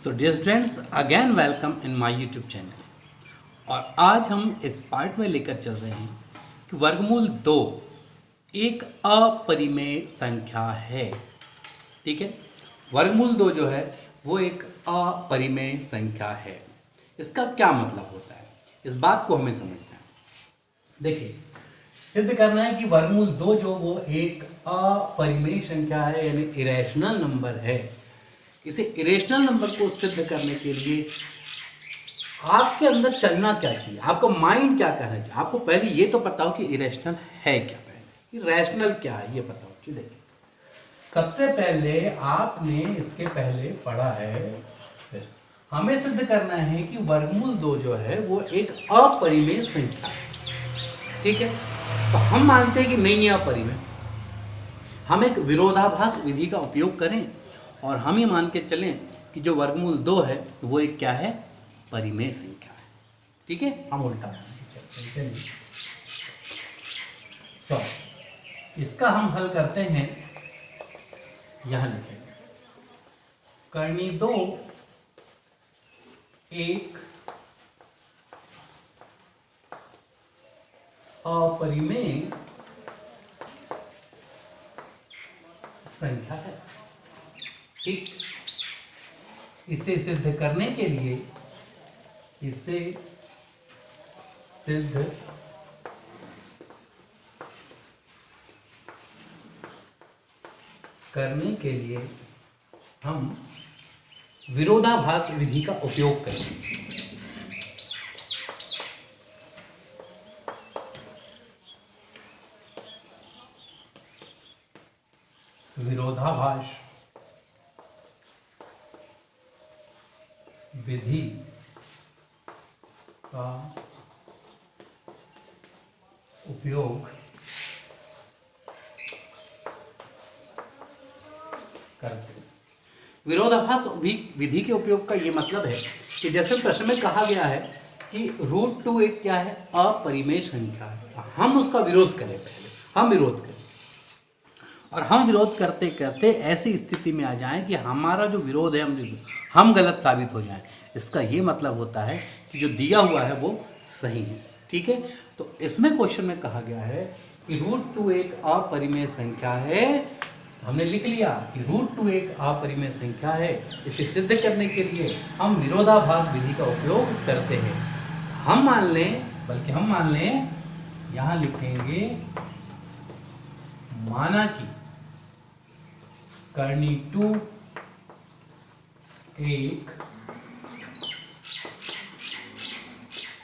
So dear students, again welcome in my YouTube channel. और आज हम इस पार्ट में लेकर चल रहे हैं कि वर्गमूल 2 एक अपरिमेय संख्या है। ठीक है, वर्गमूल 2 जो है वो एक अपरिमेय संख्या है। इसका क्या मतलब होता है, इस बात को हमें समझना है। देखिए, सिद्ध करना है कि वर्गमूल 2 जो वो एक अपरिमेय संख्या है, यानी इरेशनल नंबर है। इसे इरेशनल नंबर को सिद्ध करने के लिए आपके अंदर चलना क्या चाहिए, आपका माइंड क्या करना चाहिए। आपको पहले ये तो पता हो कि इरेशनल है क्या, पहले इरेशनल क्या है ये पता हो। ठीक है, सबसे पहले आपने इसके पहले पढ़ा है, फिर हमें सिद्ध करना है कि वर्गमूल 2 जो है वो एक अपरिमेय संख्या है। ठीक है, तो हम मानते हैं कि नहीं है अपरिमेय। हम एक विरोधाभास विधि का उपयोग करें और हम ही मान के चलें कि जो वर्गमूल 2 है वो एक क्या है, परिमेय संख्या है। ठीक है, हम उल्टा मान के चलते हैं। चलिए, इसका हम हल करते हैं। यहां लिखेंगे करनी 2 एक अपरिमेय संख्या है। ठीक, इसे सिद्ध करने के लिए, इसे सिद्ध करने के लिए हम विरोधाभास विधि का उपयोग करेंगे। विरोधाभास विधि का उपयोग करते हैं। विरोधाभास विधि के उपयोग का ये मतलब है कि जैसे प्रश्न में कहा गया है कि √2 एक क्या है, अपरिमेय संख्या है। हम उसका विरोध करें, पहले हम विरोध करें और हम विरोध करते करते ऐसी स्थिति में आ जाएं कि हमारा जो विरोध है हम गलत साबित हो जाएं। इसका ये मतलब होता है कि जो दिया हुआ है वो सही है। ठीक है, तो इसमें क्वेश्चन में कहा गया है कि √2 एक अपरिमेय संख्या है। तो हमने लिख लिया कि √2 एक अपरिमेय संख्या है। इसे सिद्ध करने के लिए हम विरोधाभास विधि का उपयोग करते हैं। हम मान लें, यहां लिखेंगे माना कि करनी 2 एक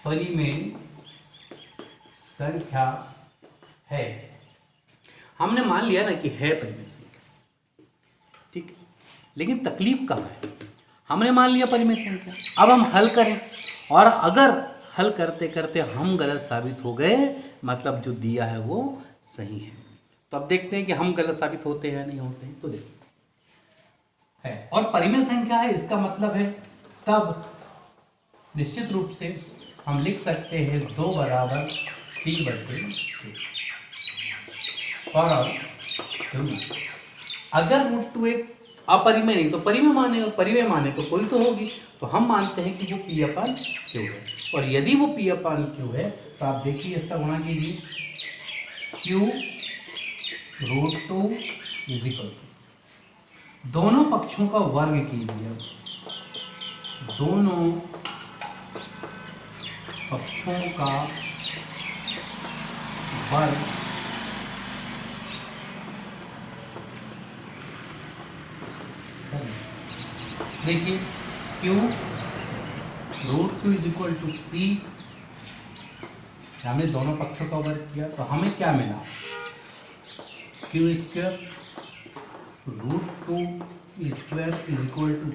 परिमेय संख्या है। हमने मान लिया ना कि है परिमेय संख्या। ठीक, लेकिन तकलीफ कहाँ है, हमने मान लिया परिमेय संख्या, अब हम हल करें और अगर हल करते करते हम गलत साबित हो गए, मतलब जो दिया है वो सही है। तो अब देखते हैं कि हम गलत साबित होते हैं नहीं होते हैं। तो देखिए है और परिमेय संख्या है, इसका मतलब है तब निश्चित रूप से हम लिख सकते हैं 2 बराबर P/2। और अगर √2 एक अपरिमेय नहीं तो परिमेय माने, और परिमेय माने तो कोई तो होगी। तो हम मानते हैं कि वो P/Q है, और यदि वो P/Q है तो आप देखिए इसका गुणा कीजिए, Q √2 = दोनों पक्षों का वर्ग कीजिए। दोनों पक्षों का वर्ग देखिए, Q √2 = P। हमने दोनों पक्षों का वर्ग किया तो हमें क्या मिला, Q² √2² =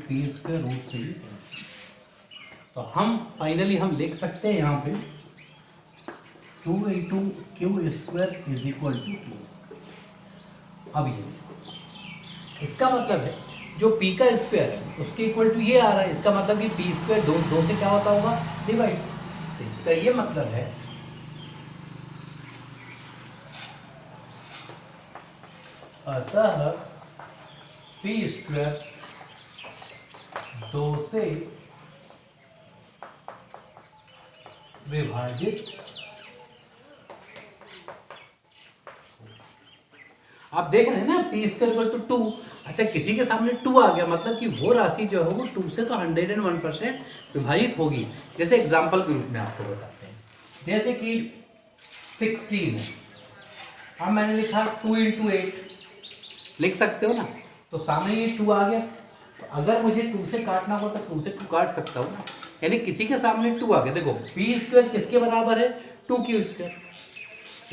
P² रूट से ही। तो हम फाइनली हम लिख सकते हैं यहाँ पे Q × Q² = P²। अब ये इसका मतलब है जो P का स्क्वायर है उसके इक्वल टू ये आ रहा है। इसका मतलब कि P² 2 से क्या होता होगा, डिवाइड। तो इसका ये मतलब है अतः P² 2 से विभाजित। आप देख रहे हैं ना पी स्क्वायर तो 2। अच्छा, किसी के सामने 2 आ गया मतलब कि वो राशि जो है वो 2 से तो 101% विभाजित होगी। जैसे एग्जाम्पल के रूप में आपको बताते हैं, जैसे कि 16 है, अब मैंने लिखा 2 × 8, लिख सकते हो ना, तो सामने ये 2 आ गया, तो अगर मुझे 2 से काटना हो तो 2 से 2 काट सकता हूँ ना। यानी किसी के सामने 2 आ गया, देखो पी स्क्वायर किसके बराबर है, 2q स्क्वायर।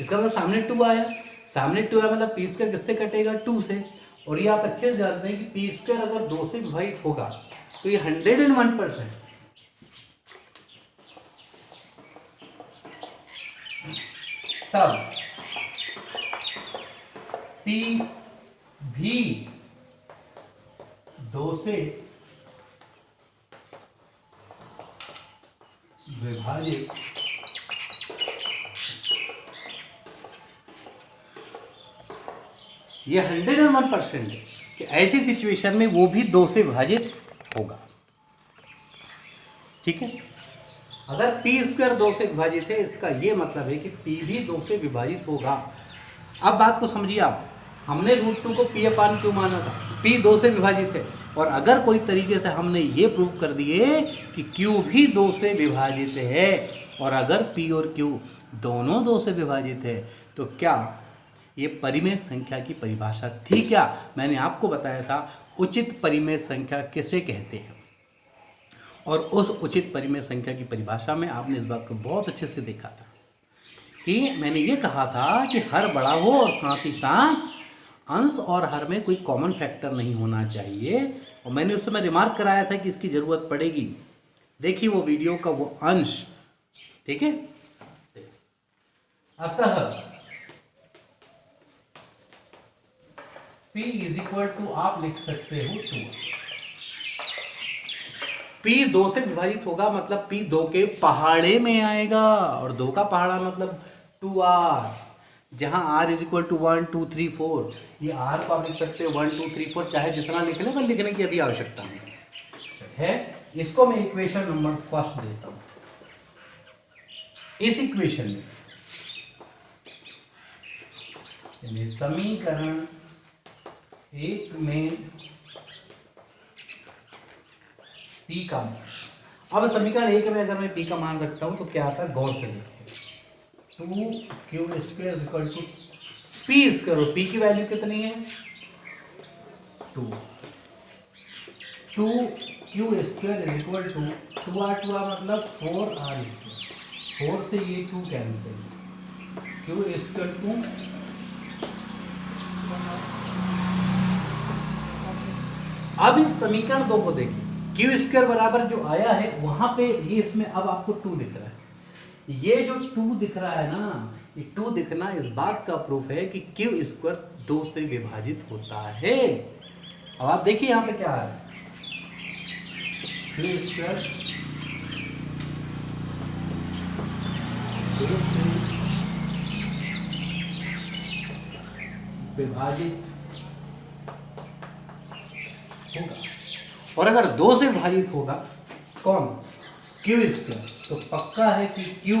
इसका मतलब सामने 2 आया, सामने 2 आया मतलब पी स्क्वायर किससे कटेगा, 2 से। और ये आप अच्छे से जानते हैं कि पी स्क्वायर अगर 2 से विभाजित होगा तो ये 101%। तब पी भी 2 से विभाजित ये 101% है कि ऐसी सिचुएशन में वो भी 2 से विभाजित होगा। ठीक है, अगर पी स्क्वायर 2 से विभाजित है इसका ये मतलब है कि पी भी 2 से विभाजित होगा। अब बात को समझिए आप, हमने √2 को p/q माना था, p 2 से विभाजित है, और अगर कोई तरीके से हमने ये प्रूव कर दिए कि q भी 2 से विभाजित है, और अगर p और q दोनों 2 से विभाजित है, तो क्या ये परिमेय संख्या की परिभाषा थी? क्या मैंने आपको बताया था उचित परिमेय संख्या किसे कहते हैं, और उस उचित परिमेय संख्या की परिभाषा में आपने इस बात को बहुत अच्छे से देखा था कि मैंने ये कहा था कि हर बड़ा हो और साथ ही साथ अंश और हर में कोई कॉमन फैक्टर नहीं होना चाहिए, और मैंने उस समय रिमार्क कराया था कि इसकी ज़रूरत पड़ेगी। देखिए वो वीडियो का वो अंश, ठीक है। अतः P = आप लिख सकते हो 2। P 2 से विभाजित होगा मतलब P 2 के पहाड़े में आएगा, और 2 का पहाड़ा मतलब 2r, जहां r = 1 2 3 4। ये r को आप लिख सकते हो 1 2 3 4, चाहे जितना लिख ले, पर लिखने की अभी आवश्यकता नहीं है। इसको मैं इक्वेशन नंबर 1 देता हूं। इस इक्वेशन में समीकरण 1 में P का मान, अब समीकरण 1 में अगर मैं P का मान रखता हूं तो क्या आता है, गौर से देखिए, 2q² = P स्क्वायर। P की वैल्यू कितनी है, 2। 2q² = 2r मतलब 4r²। 4 से ये 2 कैंसिल, q²। अब इस समीकरण 2 को देखिए, q² बराबर जो आया है वहां पे ये इसमें अब आपको 2 दिख रहा है। ये जो 2 दिख रहा है ना, ये 2 दिखना इस बात का प्रूफ है कि q² 2 से विभाजित होता है। अब आप देखिए यहां पे क्या आ रहा है, q² विभाजित होगा, और अगर 2 से विभाजित होगा कौन, q², तो पक्का है कि q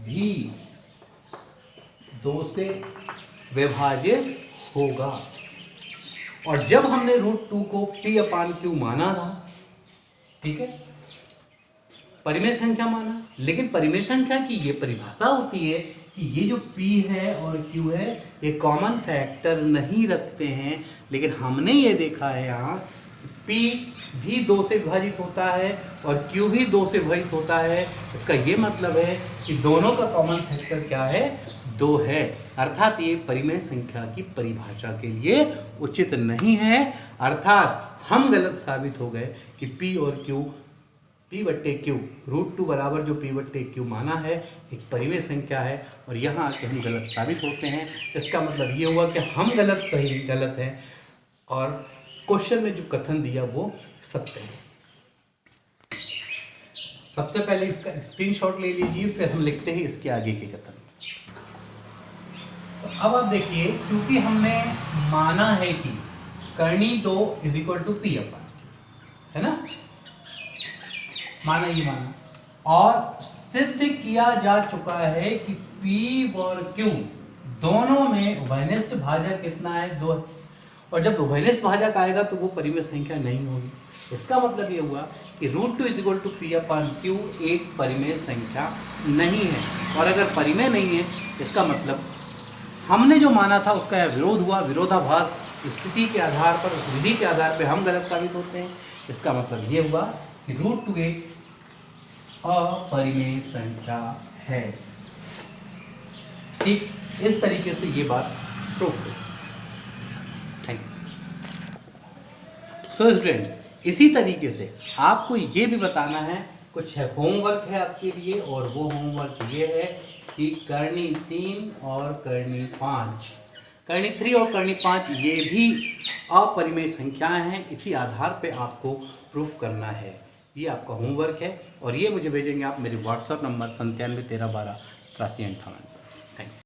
भी 2 से विभाजित होगा। और जब हमने √2 को p/q माना था, ठीक है, परिमेय संख्या माना, लेकिन परिमेय संख्या की ये परिभाषा होती है कि ये जो p है और q है ये कॉमन फैक्टर नहीं रखते हैं, लेकिन हमने ये देखा है यहाँ p भी 2 से विभाजित होता है और q भी 2 से विभाजित होता है। इसका ये मतलब है कि दोनों का कॉमन फैक्टर क्या है, 2 है, अर्थात ये परिमेय संख्या की परिभाषा के लिए उचित नहीं है। अर्थात हम गलत साबित हो गए कि p और q, p/q, √2 बराबर जो p/q माना है एक परिमेय संख्या है, और यहाँ आके हम गलत साबित होते हैं। इसका मतलब ये हुआ कि हम गलत सही गलत हैं, और क्वेश्चन में जो कथन दिया वो सत्य है। सबसे पहले इसका स्क्रीनशॉट ले लीजिए, फिर हम लिखते हैं इसके आगे के कथन। तो अब आप देखिए, चूंकि हमने माना है कि कर्णी 2 = p/q, है ना, माना ये माना, और सिद्ध किया जा चुका है कि P और Q दोनों में उभयनिष्ठ भाजक कितना है, 2 है। और जब उभयनिष्ठ भाजक आएगा तो वो परिमेय संख्या नहीं होगी। इसका मतलब ये हुआ कि √2 = P/Q एक परिमेय संख्या नहीं है। और अगर परिमेय नहीं है, इसका मतलब हमने जो माना था उसका यह विरोध हुआ। विरोधाभास स्थिति के आधार पर, उस विधि के आधार पर हम गलत साबित होते हैं। इसका मतलब ये हुआ कि √2 एक अपरिमेय संख्या है। ठीक, इस तरीके से ये बात प्रूफ है। थैंक्स। सो स्टूडेंट्स, इसी तरीके से आपको ये भी बताना है, कुछ है होमवर्क है आपके लिए, और वो होमवर्क ये है कि करनी 3 और करनी 5, करनी 3 और करनी 5 ये भी अपरिमेय संख्याएं हैं। इसी आधार पे आपको प्रूफ करना है। ये आपका होमवर्क है, और ये मुझे भेजेंगे आप मेरे व्हाट्सएप नंबर 97 13 12 83 58। थैंक्स।